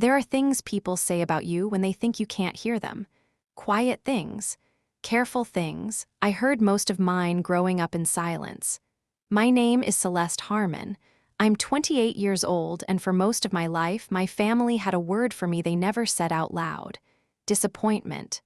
There are things people say about you when they think you can't hear them. Quiet things, careful things. I heard most of mine growing up in silence. My name is Celeste Harmon. I'm 28 years old, and for most of my life, my family had a word for me they never said out loud: disappointment.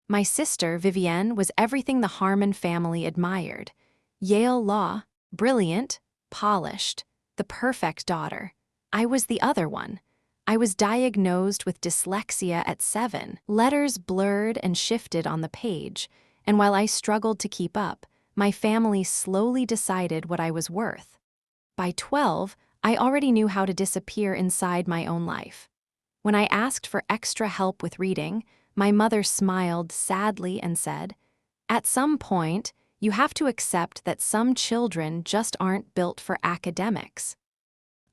My sister, Vivienne, was everything the Harmon family admired. Yale Law, brilliant, polished, the perfect daughter. I was the other one. I was diagnosed with dyslexia at 7. Letters blurred and shifted on the page, and while I struggled to keep up, my family slowly decided what I was worth. By 12, I already knew how to disappear inside my own life. When I asked for extra help with reading, my mother smiled sadly and said, "At some point, you have to accept that some children just aren't built for academics."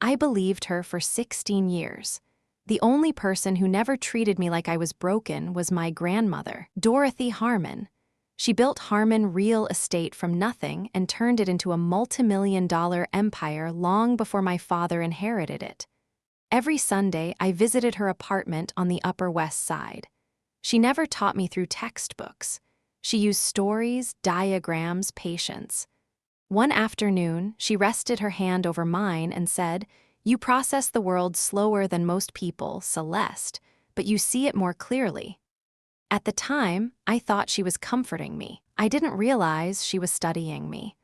I believed her for 16 years. The only person who never treated me like I was broken was my grandmother, Dorothy Harmon. She built Harmon Real Estate from nothing and turned it into a multi-million-dollar empire long before my father inherited it. Every Sunday, I visited her apartment on the Upper West Side. She never taught me through textbooks. She used stories, diagrams, patience. One afternoon, she rested her hand over mine and said, "You process the world slower than most people, Celeste, but you see it more clearly." At the time, I thought she was comforting me. I didn't realize she was studying me.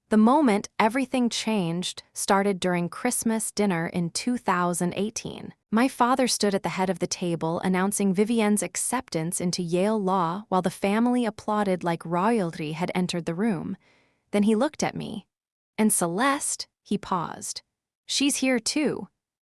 The moment everything changed started during Christmas dinner in 2018. My father stood at the head of the table announcing Vivienne's acceptance into Yale Law while the family applauded like royalty had entered the room. Then he looked at me. "And Celeste," he paused. "She's here too."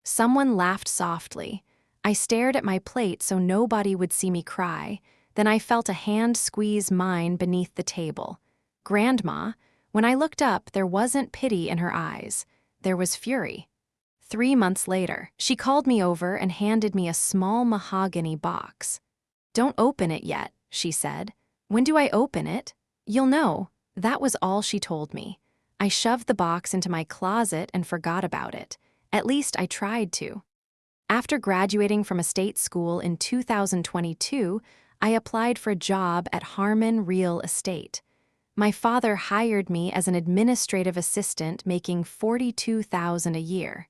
Someone laughed softly. I stared at my plate so nobody would see me cry. Then I felt a hand squeeze mine beneath the table. Grandma. When I looked up, there wasn't pity in her eyes. There was fury. 3 months later, she called me over and handed me a small mahogany box. "Don't open it yet," she said. "When do I open it? You'll know." That was all she told me. I shoved the box into my closet and forgot about it. At least I tried to. After graduating from a state school in 2022, I applied for a job at Harmon Real Estate. My father hired me as an administrative assistant making $42,000 a year.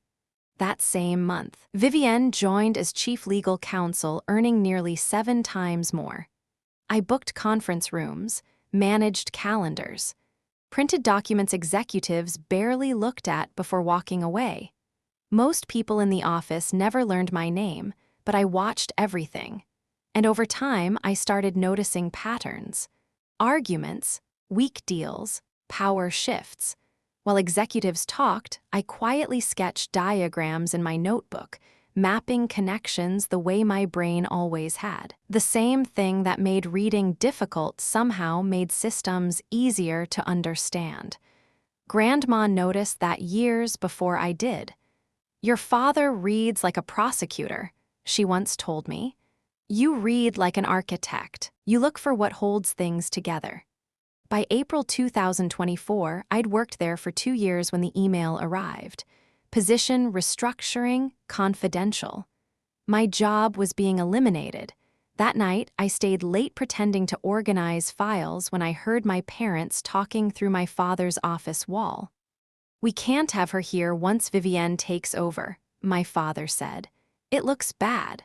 That same month, Vivienne joined as chief legal counsel, earning nearly 7 times more. I booked conference rooms, managed calendars, printed documents executives barely looked at before walking away. Most people in the office never learned my name, but I watched everything. And over time, I started noticing patterns. Arguments, weak deals, power shifts. While executives talked, I quietly sketched diagrams in my notebook, mapping connections the way my brain always had. The same thing that made reading difficult somehow made systems easier to understand. Grandma noticed that years before I did. "Your father reads like a prosecutor," she once told me. "You read like an architect. You look for what holds things together." By April 2024, I'd worked there for 2 years when the email arrived. Position restructuring, confidential. My job was being eliminated. That night, I stayed late pretending to organize files when I heard my parents talking through my father's office wall. "We can't have her here once Vivienne takes over," my father said. "It looks bad."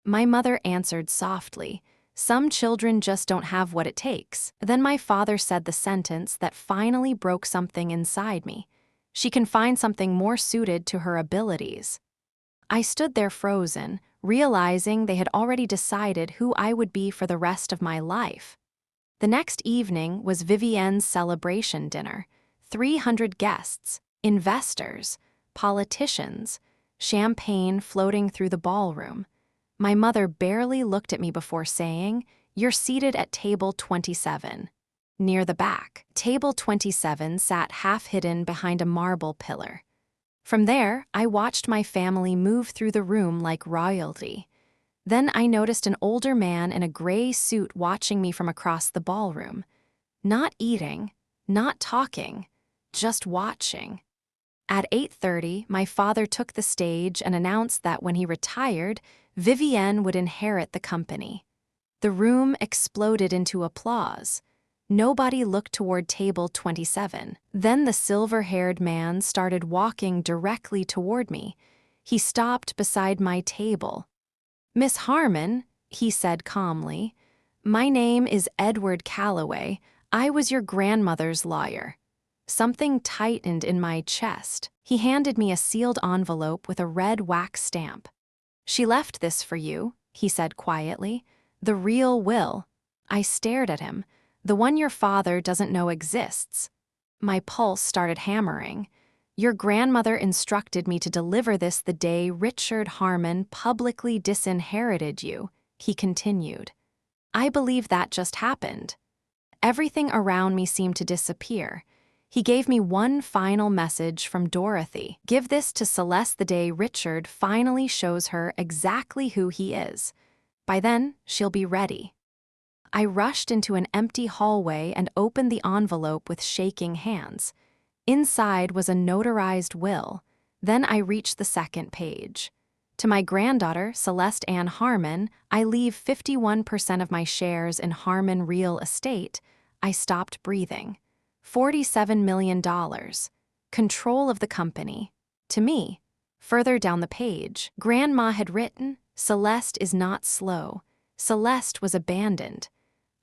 My mother answered softly, "Some children just don't have what it takes." Then my father said the sentence that finally broke something inside me. "She can find something more suited to her abilities." I stood there frozen, realizing they had already decided who I would be for the rest of my life. The next evening was Vivienne's celebration dinner. 300 guests, investors, politicians, champagne floating through the ballroom. My mother barely looked at me before saying, "You're seated at table 27. Near the back, table 27 sat half-hidden behind a marble pillar. From there, I watched my family move through the room like royalty. Then I noticed an older man in a gray suit watching me from across the ballroom. Not eating, not talking, just watching. At 8:30, my father took the stage and announced that when he retired, Vivienne would inherit the company. The room exploded into applause. Nobody looked toward table 27. Then the silver-haired man started walking directly toward me. He stopped beside my table. "Miss Harmon," he said calmly, "my name is Edward Calloway. I was your grandmother's lawyer." Something tightened in my chest. He handed me a sealed envelope with a red wax stamp. "She left this for you," he said quietly. "The real will." I stared at him. "The one your father doesn't know exists." My pulse started hammering. "Your grandmother instructed me to deliver this the day Richard Harmon publicly disinherited you," he continued. I believe that just happened. Everything around me seemed to disappear. He gave me one final message from Dorothy. "Give this to Celeste the day Richard finally shows her exactly who he is. By then, she'll be ready." I rushed into an empty hallway and opened the envelope with shaking hands. Inside was a notarized will. Then I reached the second page. "To my granddaughter, Celeste Ann Harmon, I leave 51% of my shares in Harmon Real Estate." I stopped breathing. $47 million. Control of the company. To me. Further down the page, Grandma had written, "Celeste is not slow. Celeste was abandoned."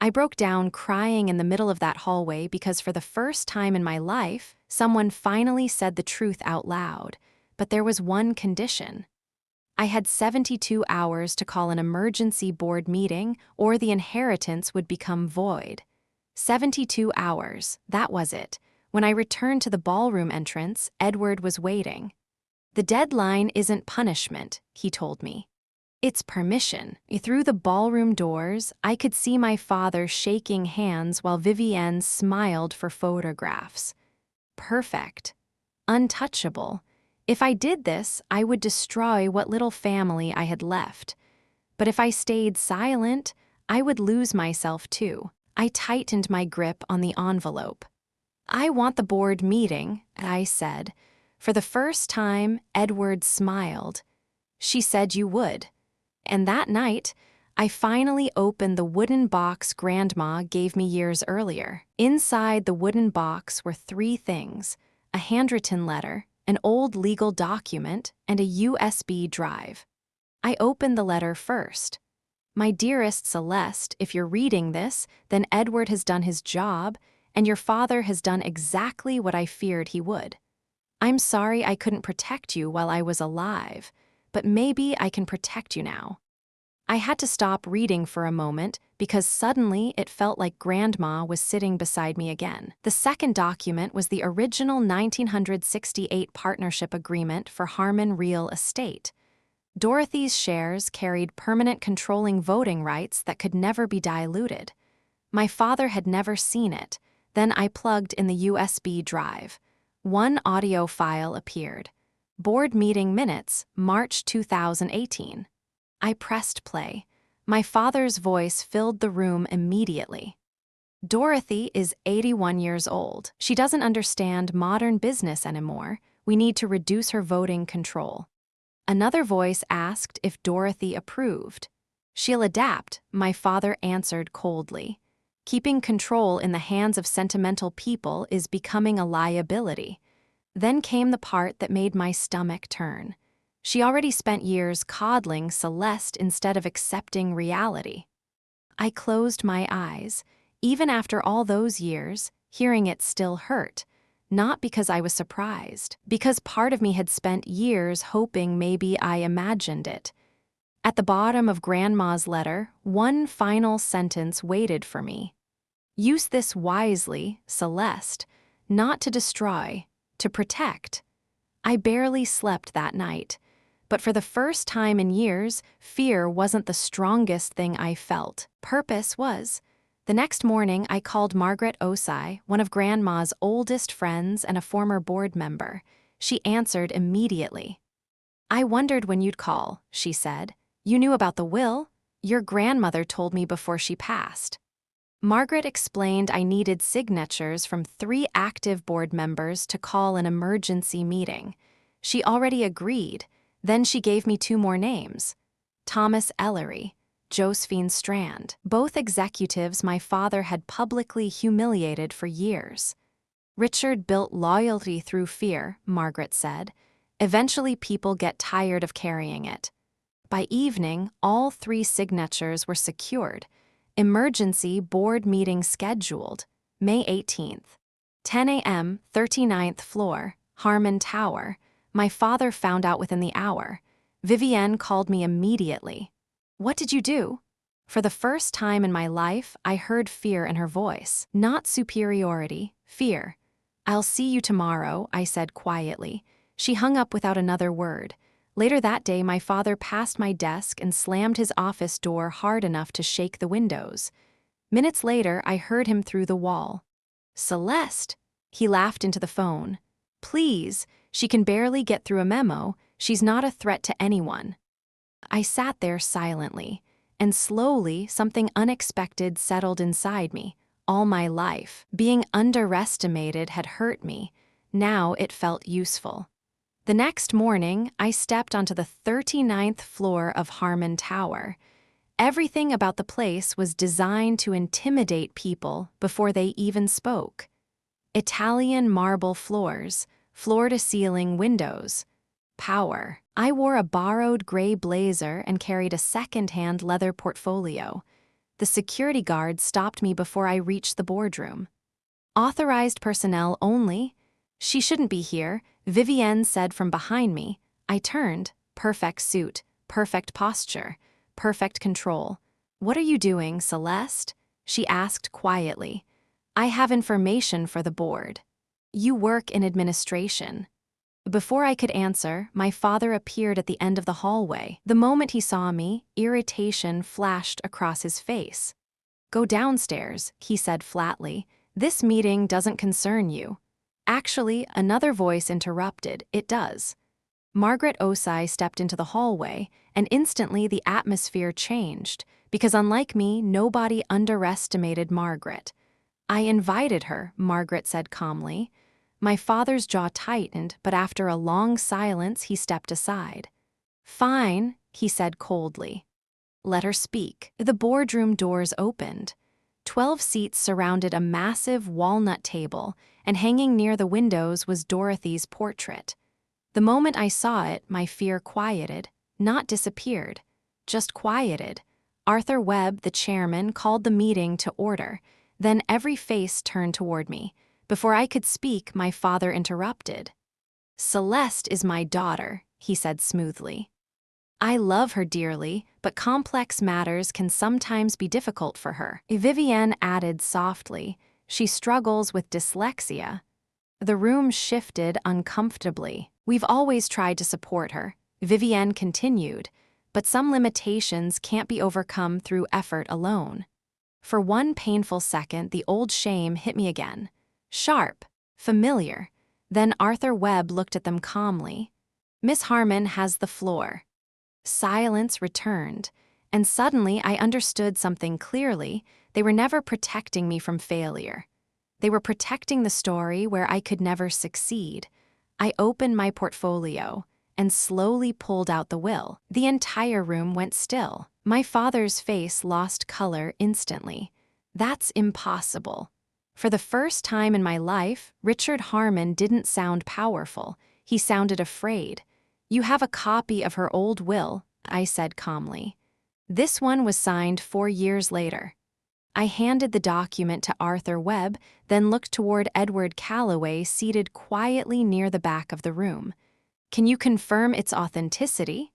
I broke down crying in the middle of that hallway because for the first time in my life, someone finally said the truth out loud. But there was one condition. I had 72 hours to call an emergency board meeting or the inheritance would become void. 72 hours, that was it. When I returned to the ballroom entrance, Edward was waiting. "The deadline isn't punishment," he told me. "It's permission." Through the ballroom doors, I could see my father shaking hands while Vivienne smiled for photographs. Perfect. Untouchable. If I did this, I would destroy what little family I had left. But if I stayed silent, I would lose myself too. I tightened my grip on the envelope. "I want the board meeting," I said. For the first time, Edward smiled. "She said you would." And that night, I finally opened the wooden box Grandma gave me years earlier. Inside the wooden box were 3 things: a handwritten letter, an old legal document, and a USB drive. I opened the letter first. "My dearest Celeste, if you're reading this, then Edward has done his job, and your father has done exactly what I feared he would. I'm sorry I couldn't protect you while I was alive, but maybe I can protect you now." I had to stop reading for a moment because suddenly it felt like Grandma was sitting beside me again. The second document was the original 1968 partnership agreement for Harmon Real Estate. Dorothy's shares carried permanent controlling voting rights that could never be diluted. My father had never seen it. Then I plugged in the USB drive. One audio file appeared. "Board meeting minutes, March 2018. I pressed play. My father's voice filled the room immediately. "Dorothy is 81 years old. She doesn't understand modern business anymore. We need to reduce her voting control." Another voice asked if Dorothy approved. "She'll adapt," my father answered coldly. "Keeping control in the hands of sentimental people is becoming a liability." Then came the part that made my stomach turn. She already spent years coddling Celeste instead of accepting reality. I closed my eyes. Even after all those years, hearing it still hurt. Not because I was surprised, because part of me had spent years hoping maybe I imagined it. At the bottom of Grandma's letter, one final sentence waited for me. "Use this wisely, Celeste, not to destroy, to protect." I barely slept that night. But for the first time in years, fear wasn't the strongest thing I felt. Purpose was. The next morning, I called Margaret Osai, one of Grandma's oldest friends and a former board member. She answered immediately. "I wondered when you'd call," she said. "You knew about the will? Your grandmother told me before she passed." Margaret explained I needed signatures from 3 active board members to call an emergency meeting. She already agreed. Then she gave me 2 more names: Thomas Ellery, Josephine Strand, both executives my father had publicly humiliated for years. Richard built loyalty through fear, Margaret said. Eventually people get tired of carrying it. By evening, all 3 signatures were secured. Emergency board meeting scheduled, May 18th. 10 a.m., 39th floor, Harmon Tower. My father found out within the hour. Vivienne called me immediately. "What did you do?" For the first time in my life, I heard fear in her voice. Not superiority, fear. "I'll see you tomorrow," I said quietly. She hung up without another word. Later that day, my father passed my desk and slammed his office door hard enough to shake the windows. Minutes later, I heard him through the wall. "Celeste!" He laughed into the phone. "Please, she can barely get through a memo. She's not a threat to anyone." I sat there silently, and slowly something unexpected settled inside me. All my life, being underestimated had hurt me. Now it felt useful. The next morning, I stepped onto the 39th floor of Harmon Tower. Everything about the place was designed to intimidate people before they even spoke. Italian marble floors, floor-to-ceiling windows. Power. I wore a borrowed gray blazer and carried a second-hand leather portfolio. The security guard stopped me before I reached the boardroom. "Authorized personnel only." "She shouldn't be here," Vivienne said from behind me. I turned. Perfect suit, perfect posture, perfect control. "What are you doing, Celeste?" she asked quietly. "I have information for the board." "You work in administration." Before I could answer, my father appeared at the end of the hallway. The moment he saw me, irritation flashed across his face. "Go downstairs," he said flatly. "This meeting doesn't concern you." Actually, another voice interrupted. "It does." Margaret Osai stepped into the hallway, and instantly the atmosphere changed, because unlike me, nobody underestimated Margaret. "I invited her," Margaret said calmly. My father's jaw tightened, but after a long silence, he stepped aside. "Fine," he said coldly. "Let her speak." The boardroom doors opened. 12 seats surrounded a massive walnut table, and hanging near the windows was Dorothy's portrait. The moment I saw it, my fear quieted, not disappeared, just quieted. Arthur Webb, the chairman, called the meeting to order. Then every face turned toward me. Before I could speak, my father interrupted. "Celeste is my daughter," he said smoothly. "I love her dearly, but complex matters can sometimes be difficult for her." Vivienne added softly, "She struggles with dyslexia." The room shifted uncomfortably. "We've always tried to support her," Vivienne continued, "but some limitations can't be overcome through effort alone." For one painful second, the old shame hit me again. Sharp, familiar. Then Arthur Webb looked at them calmly. "Miss Harmon has the floor." Silence returned, and suddenly I understood something clearly. They were never protecting me from failure. They were protecting the story where I could never succeed. I opened my portfolio and slowly pulled out the will. The entire room went still. My father's face lost color instantly. "That's impossible." For the first time in my life, Richard Harmon didn't sound powerful. He sounded afraid. "You have a copy of her old will," I said calmly. "This one was signed 4 years later." I handed the document to Arthur Webb, then looked toward Edward Calloway seated quietly near the back of the room. "Can you confirm its authenticity?"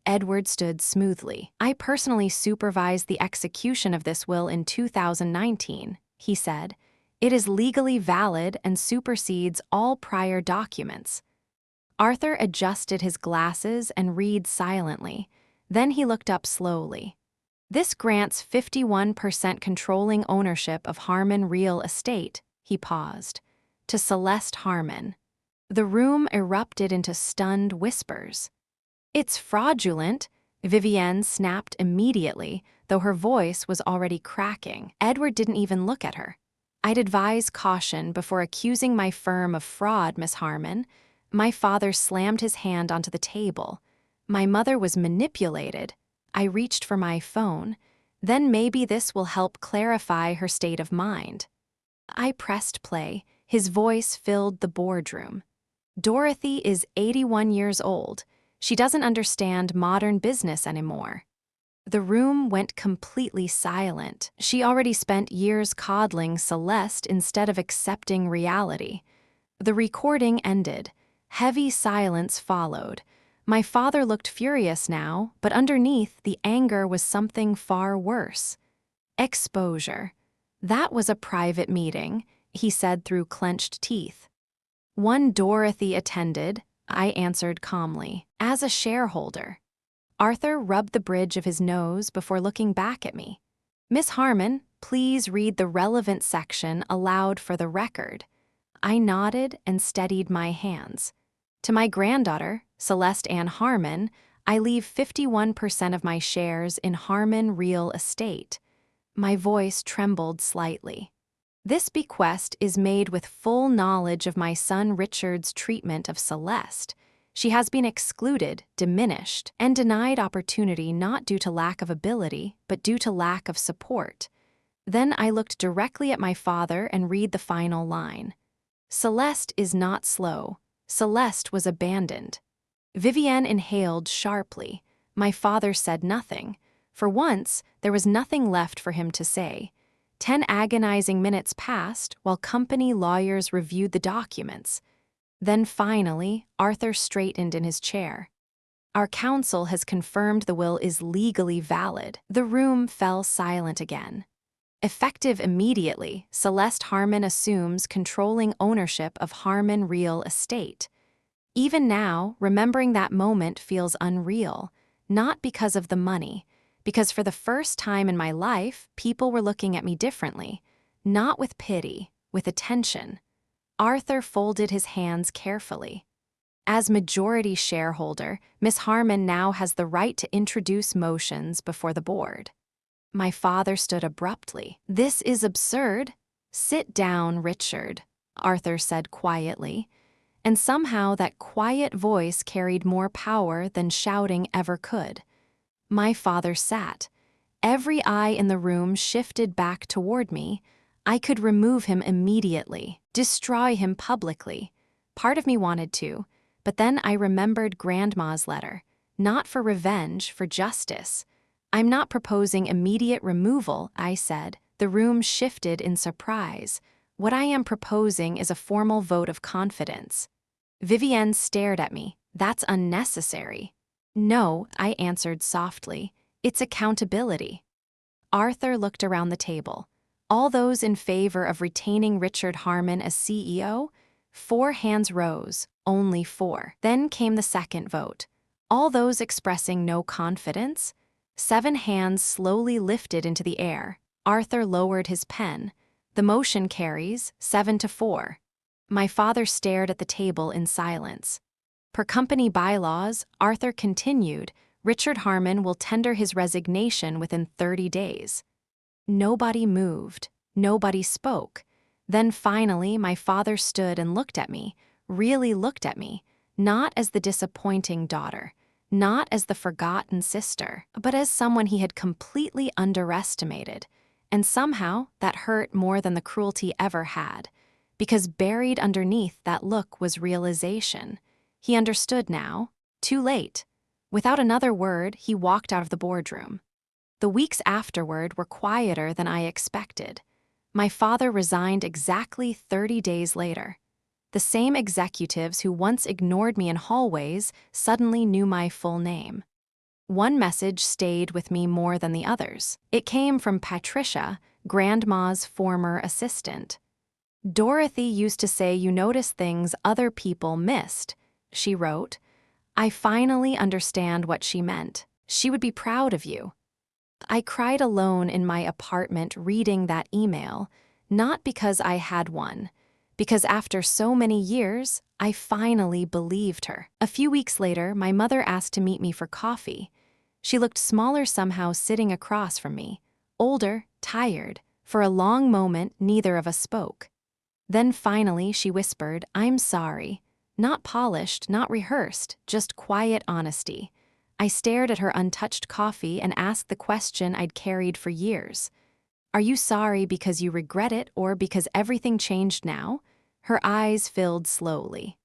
Edward stood smoothly. "I personally supervised the execution of this will in 2019, he said. "It is legally valid and supersedes all prior documents." Arthur adjusted his glasses and read silently. Then he looked up slowly. "This grants 51% controlling ownership of Harmon Real Estate," he paused, "to Celeste Harmon." The room erupted into stunned whispers. "It's fraudulent," Vivienne snapped immediately, though her voice was already cracking. Edward didn't even look at her. I'd advise caution before accusing my firm of fraud, Miss Harmon. My father slammed his hand onto the table. My mother was manipulated. I reached for my phone. Then maybe this will help clarify her state of mind. I pressed play. His voice filled the boardroom. Dorothy is 81 years old. She doesn't understand modern business anymore. The room went completely silent. She already spent years coddling Celeste instead of accepting reality. The recording ended. Heavy silence followed. My father looked furious now, but underneath the anger was something far worse. Exposure. That was a private meeting, he said through clenched teeth. One Dorothy attended, I answered calmly, as a shareholder. Arthur rubbed the bridge of his nose before looking back at me. Miss Harmon, please read the relevant section aloud for the record. I nodded and steadied my hands. To my granddaughter, Celeste Ann Harmon, I leave 51% of my shares in Harmon Real Estate. My voice trembled slightly. This bequest is made with full knowledge of my son Richard's treatment of Celeste. She has been excluded, diminished, and denied opportunity not due to lack of ability, but due to lack of support. Then I looked directly at my father and read the final line. Celeste is not slow. Celeste was abandoned. Vivienne inhaled sharply. My father said nothing. For once, there was nothing left for him to say. 10 agonizing minutes passed while company lawyers reviewed the documents. Then finally, Arthur straightened in his chair. Our counsel has confirmed the will is legally valid. The room fell silent again. Effective immediately, Celeste Harmon assumes controlling ownership of Harmon Real Estate. Even now, remembering that moment feels unreal, not because of the money, because for the first time in my life, people were looking at me differently, not with pity, with attention. Arthur folded his hands carefully. As majority shareholder, Miss Harmon now has the right to introduce motions before the board. My father stood abruptly. This is absurd. Sit down, Richard, Arthur said quietly, and somehow that quiet voice carried more power than shouting ever could. My father sat. Every eye in the room shifted back toward me. I could remove him immediately, destroy him publicly. Part of me wanted to, but then I remembered Grandma's letter. Not for revenge, for justice. I'm not proposing immediate removal, I said. The room shifted in surprise. What I am proposing is a formal vote of confidence. Vivienne stared at me. That's unnecessary. No, I answered softly. It's accountability. Arthur looked around the table. All those in favor of retaining Richard Harmon as CEO? 4 hands rose, only 4. Then came the second vote. All those expressing no confidence? 7 hands slowly lifted into the air. Arthur lowered his pen. The motion carries, 7-4. My father stared at the table in silence. Per company bylaws, Arthur continued, Richard Harmon will tender his resignation within 30 days. Nobody moved. Nobody spoke. Then finally, my father stood and looked at me, really looked at me, not as the disappointing daughter, not as the forgotten sister, but as someone he had completely underestimated. And somehow, that hurt more than the cruelty ever had, because buried underneath that look was realization. He understood now. Too late. Without another word, he walked out of the boardroom. The weeks afterward were quieter than I expected. My father resigned exactly 30 days later. The same executives who once ignored me in hallways suddenly knew my full name. One message stayed with me more than the others. It came from Patricia, Grandma's former assistant. Dorothy used to say you notice things other people missed, she wrote. I finally understand what she meant. She would be proud of you. I cried alone in my apartment reading that email, not because I had one, because after so many years, I finally believed her. A few weeks later, my mother asked to meet me for coffee. She looked smaller somehow sitting across from me, older, tired. For a long moment, neither of us spoke. Then finally she whispered, "I'm sorry." Not polished, not rehearsed, just quiet honesty. I stared at her untouched coffee and asked the question I'd carried for years. "Are you sorry because you regret it or because everything changed now?" Her eyes filled slowly.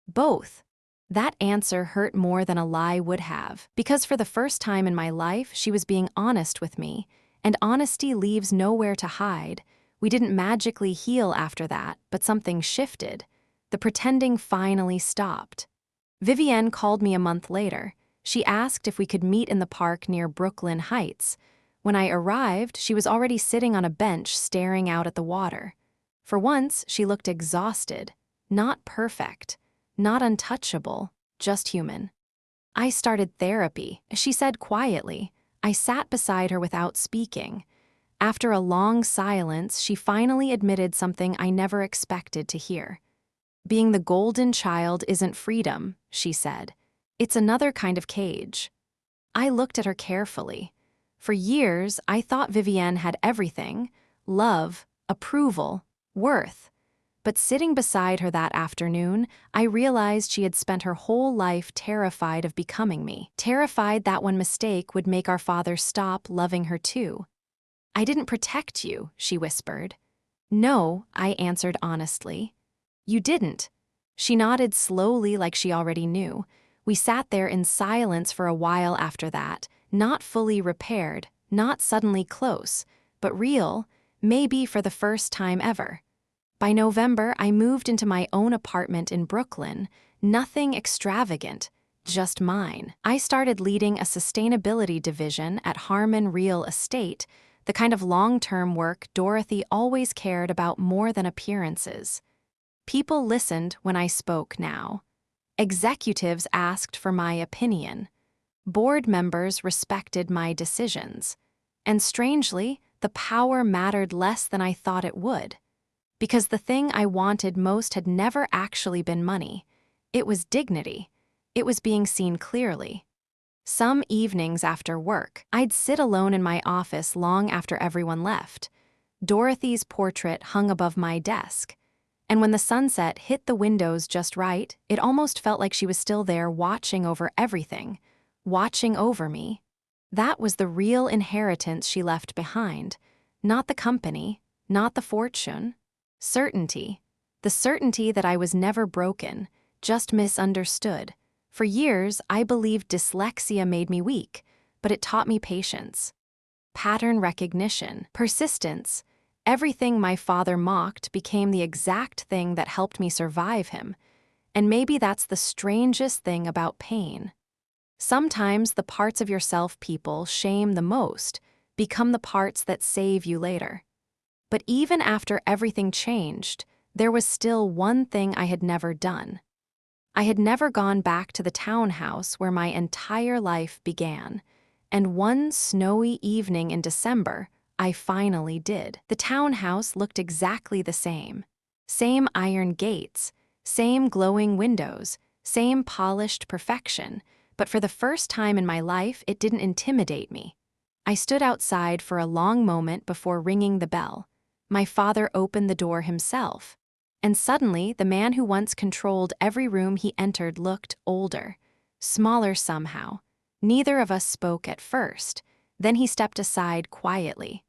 "Both." That answer hurt more than a lie would have, because for the first time in my life she was being honest with me, and honesty leaves nowhere to hide. We didn't magically heal after that, but something shifted. The pretending finally stopped. Vivienne called me a month later. She asked if we could meet in the park near Brooklyn Heights. When I arrived, she was already sitting on a bench staring out at the water. For once, she looked exhausted. Not perfect. Not untouchable. Just human. "I started therapy," she said quietly. I sat beside her without speaking. After a long silence, she finally admitted something I never expected to hear. "Being the golden child isn't freedom," she said. "It's another kind of cage." I looked at her carefully. For years, I thought Vivienne had everything: love, approval, worth. But sitting beside her that afternoon, I realized she had spent her whole life terrified of becoming me, terrified that one mistake would make our father stop loving her too. "I didn't protect you," she whispered. "No," I answered honestly. "You didn't." She nodded slowly like she already knew. We sat there in silence for a while after that, not fully repaired, not suddenly close, but real, maybe for the first time ever. By November, I moved into my own apartment in Brooklyn. Nothing extravagant, just mine. I started leading a sustainability division at Harmon Real Estate, the kind of long-term work Dorothy always cared about more than appearances. People listened when I spoke now. Executives asked for my opinion. Board members respected my decisions. And strangely, the power mattered less than I thought it would. Because the thing I wanted most had never actually been money. It was dignity. It was being seen clearly. Some evenings after work, I'd sit alone in my office long after everyone left. Dorothy's portrait hung above my desk. And when the sunset hit the windows just right, it almost felt like she was still there watching over everything, watching over me. That was the real inheritance she left behind. Not the company, not the fortune. Certainty. The certainty that I was never broken, just misunderstood. For years, I believed dyslexia made me weak, but it taught me patience. Pattern recognition, persistence. Everything my father mocked became the exact thing that helped me survive him. And maybe that's the strangest thing about pain. Sometimes the parts of yourself people shame the most become the parts that save you later. But even after everything changed, there was still one thing I had never done. I had never gone back to the townhouse where my entire life began. And one snowy evening in December, I finally did. The townhouse looked exactly the same. Same iron gates, same glowing windows, same polished perfection. But for the first time in my life, it didn't intimidate me. I stood outside for a long moment before ringing the bell. My father opened the door himself. And suddenly, the man who once controlled every room he entered looked older, smaller somehow. Neither of us spoke at first. Then he stepped aside quietly.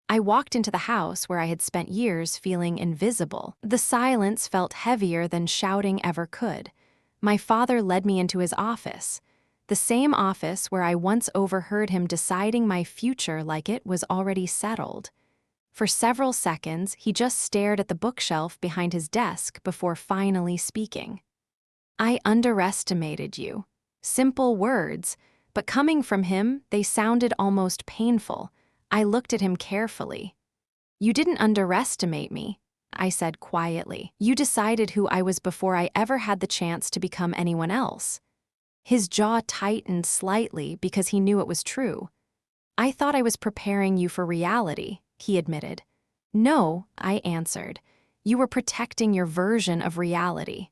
I walked into the house where I had spent years feeling invisible. The silence felt heavier than shouting ever could. My father led me into his office. The same office where I once overheard him deciding my future like it was already settled. For several seconds, he just stared at the bookshelf behind his desk before finally speaking. "I underestimated you." Simple words, but coming from him, they sounded almost painful. I looked at him carefully. "You didn't underestimate me," I said quietly. "You decided who I was before I ever had the chance to become anyone else." His jaw tightened slightly because he knew it was true. "I thought I was preparing you for reality," he admitted. "No," I answered. "You were protecting your version of reality."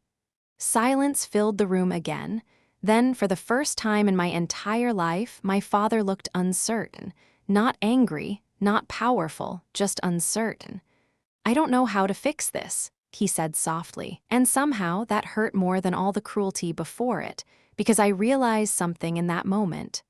Silence filled the room again. Then, for the first time in my entire life, my father looked uncertain. Not angry, not powerful, just uncertain. "I don't know how to fix this," he said softly. And somehow that hurt more than all the cruelty before it, because I realized something in that moment.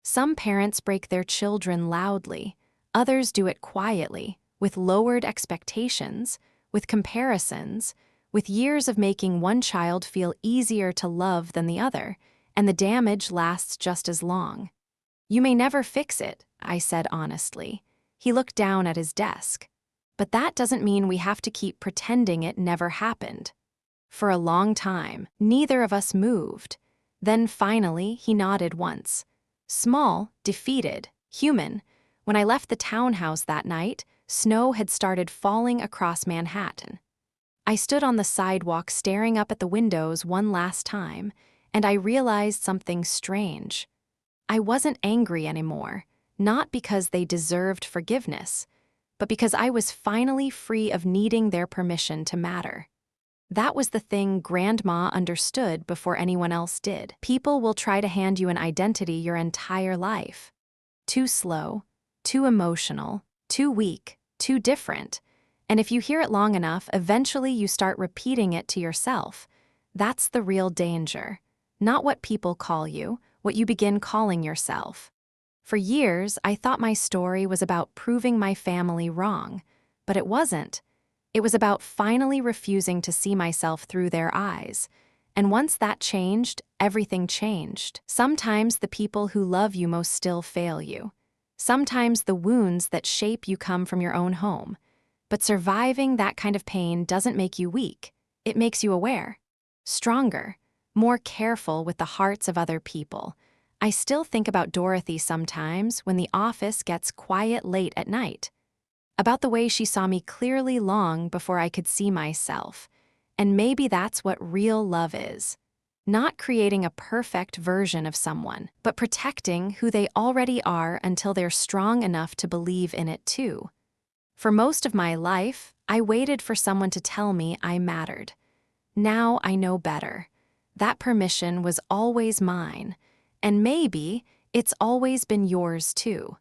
Some parents break their children loudly. Others do it quietly, with lowered expectations, with comparisons, with years of making one child feel easier to love than the other, and the damage lasts just as long. "You may never fix it," I said honestly. He looked down at his desk. "But that doesn't mean we have to keep pretending it never happened." For a long time, neither of us moved. Then finally, he nodded once. Small, defeated, human. When I left the townhouse that night, snow had started falling across Manhattan. I stood on the sidewalk staring up at the windows one last time, and I realized something strange. I wasn't angry anymore, not because they deserved forgiveness, but because I was finally free of needing their permission to matter. That was the thing Grandma understood before anyone else did. People will try to hand you an identity your entire life. Too slow, too emotional, too weak, too different. And if you hear it long enough, eventually you start repeating it to yourself. That's the real danger. Not what people call you, what you begin calling yourself. For years, I thought my story was about proving my family wrong, but it wasn't. It was about finally refusing to see myself through their eyes. And once that changed, everything changed. Sometimes the people who love you most still fail you. Sometimes the wounds that shape you come from your own home. But surviving that kind of pain doesn't make you weak. It makes you aware, stronger, more careful with the hearts of other people. I still think about Dorothy sometimes when the office gets quiet late at night. About the way she saw me clearly long before I could see myself. And maybe that's what real love is. Not creating a perfect version of someone, but protecting who they already are until they're strong enough to believe in it too. For most of my life, I waited for someone to tell me I mattered. Now I know better. That permission was always mine, and maybe it's always been yours too.